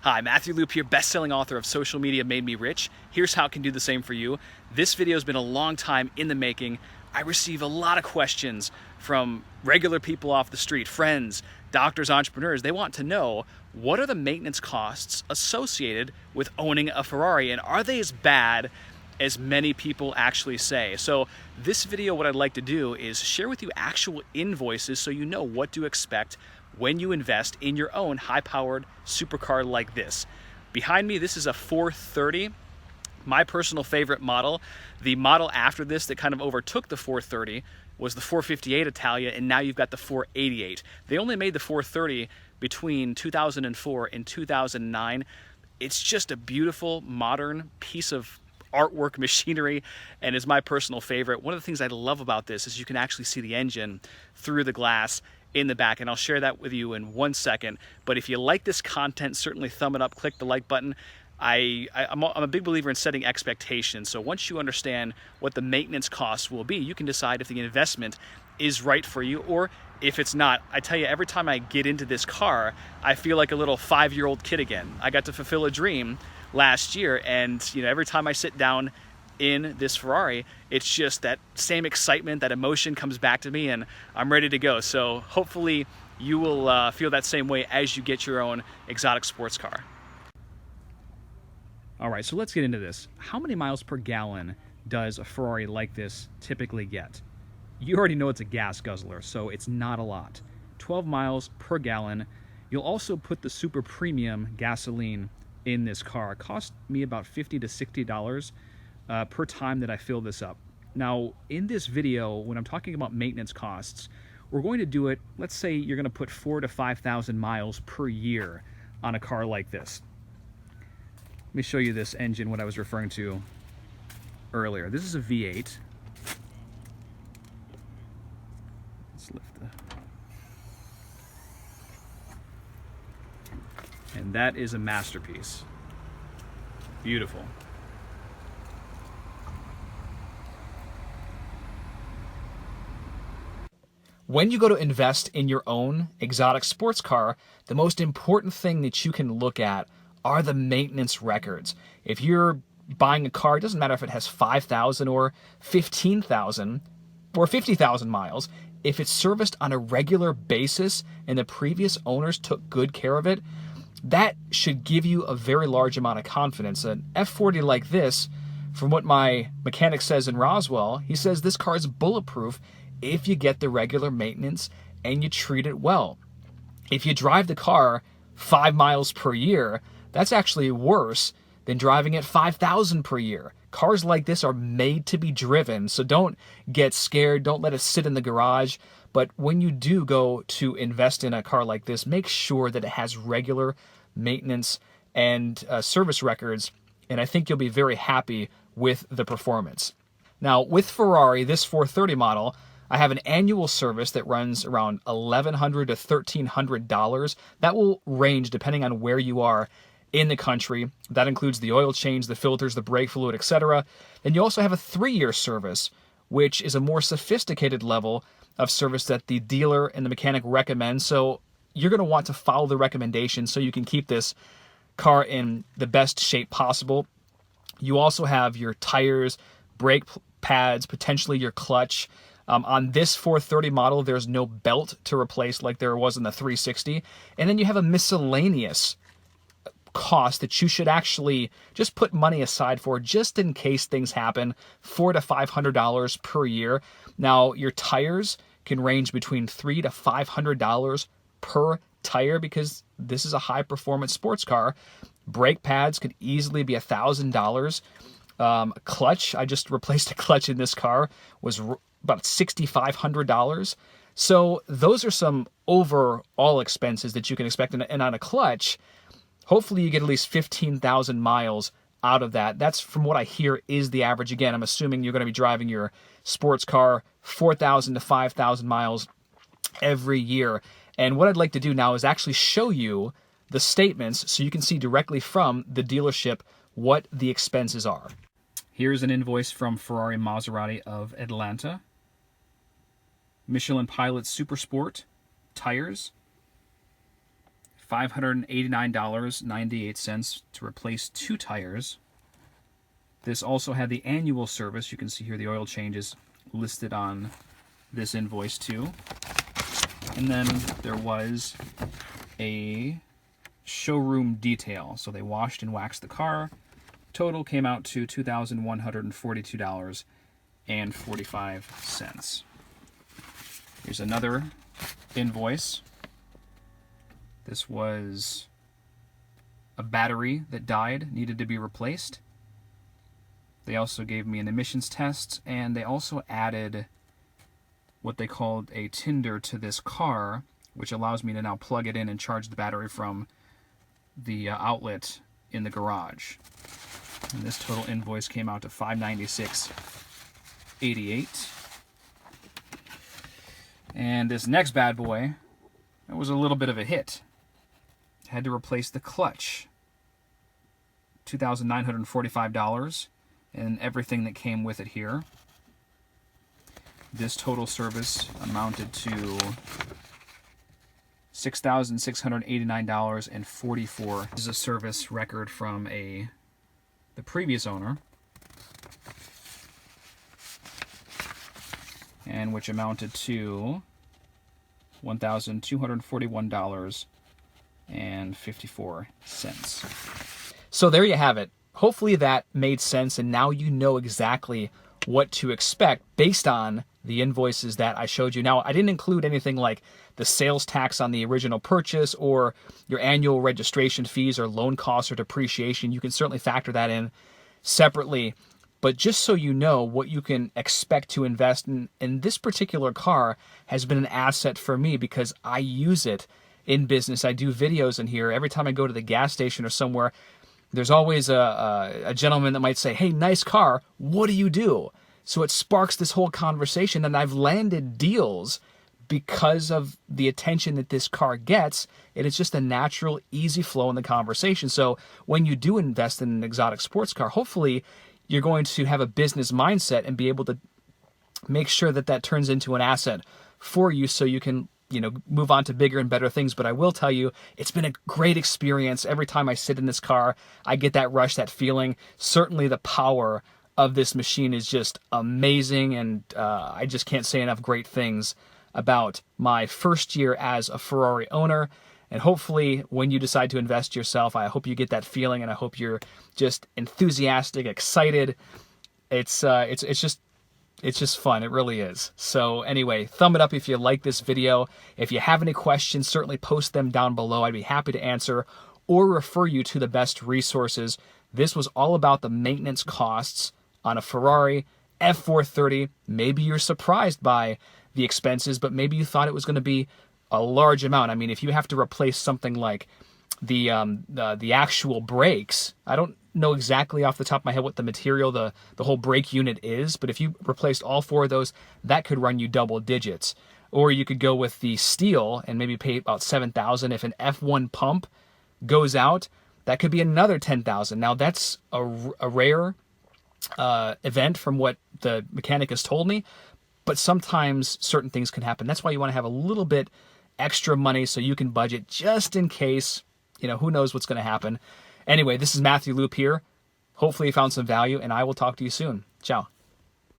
Hi, Matthew Loop here, best-selling author of Social Media Made Me Rich. Here's how it can do the same for you. This video has been a long time in the making. I receive a lot of questions from regular people off the street, friends, doctors, entrepreneurs. They want to know, what are the maintenance costs associated with owning a Ferrari, and are they as bad as many people actually say? So this video, what I'd like to do is share with you actual invoices so you know what to expect when you invest in your own high-powered supercar like this. Behind me, this is a 430, my personal favorite model. The model after this that kind of overtook the 430 was the 458 Italia, and now you've got the 488. They only made the 430 between 2004 and 2009. It's just a beautiful, modern piece of artwork machinery and is my personal favorite. One of the things I love about this is you can actually see the engine through the glass in the back, and I'll share that with you in 1 second. But if you like this content, certainly thumb it up, click the like button. I'm a big believer in setting expectations. So once you understand what the maintenance costs will be, you can decide if the investment is right for you or if it's not. I tell you, every time I get into this car, I feel like a little 5-year-old kid again. I got to fulfill a dream last year, and every time I sit down in this Ferrari, it's just that same excitement, that emotion comes back to me, and I'm ready to go. So hopefully you will feel that same way as you get your own exotic sports car. All right, so let's get into this. How many miles per gallon does a Ferrari like this typically get? You already know it's a gas guzzler, so it's not a lot. 12 miles per gallon. You'll also put the super premium gasoline in this car. It cost me about $50 to $60 per time that I fill this up. Now, in this video, when I'm talking about maintenance costs, we're going to do it, let's say you're going to put 4,000 to 5,000 miles per year on a car like this. Let me show you this engine, what I was referring to earlier. This is a V8. Let's lift and that is a masterpiece. Beautiful. When you go to invest in your own exotic sports car, the most important thing that you can look at are the maintenance records. If you're buying a car, it doesn't matter if it has 5,000 or 15,000 or 50,000 miles, if it's serviced on a regular basis and the previous owners took good care of it, that should give you a very large amount of confidence. An F40 like this, from what my mechanic says in Roswell, he says this car is bulletproof if you get the regular maintenance and you treat it well. If you drive the car 5 miles per year, that's actually worse than driving at 5,000 per year. Cars like this are made to be driven, so don't get scared. Don't let it sit in the garage. But when you do go to invest in a car like this, make sure that it has regular maintenance and service records, and I think you'll be very happy with the performance. Now, with Ferrari, this 430 model, I have an annual service that runs around $1,100 to $1,300. That will range depending on where you are in the country. That includes the oil change, the filters, the brake fluid, etc. Then you also have a 3-year service, which is a more sophisticated level of service that the dealer and the mechanic recommend. So you're going to want to follow the recommendations so you can keep this car in the best shape possible. You also have your tires, brake pads, potentially your clutch. On this 430 model, there's no belt to replace like there was in the 360. And then you have a miscellaneous cost that you should actually just put money aside for just in case things happen, $400 to $500 per year. Now, your tires can range between $300 to $500 per tire because this is a high-performance sports car. Brake pads could easily be $1,000. Clutch, I just replaced a clutch in this car, was about $6,500. So those are some overall expenses that you can expect. And on a clutch, hopefully you get at least 15,000 miles out of that. That's, from what I hear, is the average. Again, I'm assuming you're going to be driving your sports car 4,000 to 5,000 miles every year. And what I'd like to do now is actually show you the statements so you can see directly from the dealership what the expenses are. Here's an invoice from Ferrari Maserati of Atlanta. Michelin Pilot Super Sport tires, $589.98 to replace 2 tires. This also had the annual service. You can see here the oil changes listed on this invoice too. And then there was a showroom detail. So they washed and waxed the car. Total came out to $2,142.45. Here's another invoice. This was a battery that died, needed to be replaced. They also gave me an emissions test, and they also added what they called a Tinder to this car, which allows me to now plug it in and charge the battery from the outlet in the garage. And this total invoice came out to $596.88. And this next bad boy, it was a little bit of a hit. Had to replace the clutch. $2,945 and everything that came with it here. This total service amounted to $6,689.44. This is a service record from the previous owner, and which amounted to $1,241.54. So there you have it. Hopefully that made sense, and now you know exactly what to expect based on the invoices that I showed you. Now, I didn't include anything like the sales tax on the original purchase or your annual registration fees or loan costs or depreciation. You can certainly factor that in separately. But just so you know what you can expect to invest in this particular car has been an asset for me because I use it in business. I do videos in here. Every time I go to the gas station or somewhere, there's always a gentleman that might say, "Hey, nice car. What do you do?" So it sparks this whole conversation, and I've landed deals because of the attention that this car gets, and it's just a natural, easy flow in the conversation. So when you do invest in an exotic sports car, hopefully you're going to have a business mindset and be able to make sure that that turns into an asset for you so you can, move on to bigger and better things. But I will tell you, it's been a great experience. Every time I sit in this car, I get that rush, that feeling. Certainly the power of this machine is just amazing, and I just can't say enough great things about my first year as a Ferrari owner. And hopefully when you decide to invest yourself, I hope you get that feeling, and I hope you're just enthusiastic, excited. It's just fun. It really is. So anyway, thumb it up if you like this video. If you have any questions, certainly post them down below. I'd be happy to answer or refer you to the best resources. This was all about the maintenance costs on a Ferrari F430. Maybe you're surprised by the expenses, but maybe you thought it was going to be a large amount. I mean, if you have to replace something like the actual brakes, I don't know exactly off the top of my head what the material, the whole brake unit is, but if you replaced all 4 of those, that could run you double digits. Or you could go with the steel and maybe pay about $7,000. If an F1 pump goes out, that could be another $10,000. Now that's a rare event from what the mechanic has told me, but sometimes certain things can happen. That's why you want to have a little bit extra money so you can budget just in case. Who knows what's going to happen. Anyway, this is Matthew Loop here. Hopefully you found some value, and I will talk to you soon. Ciao.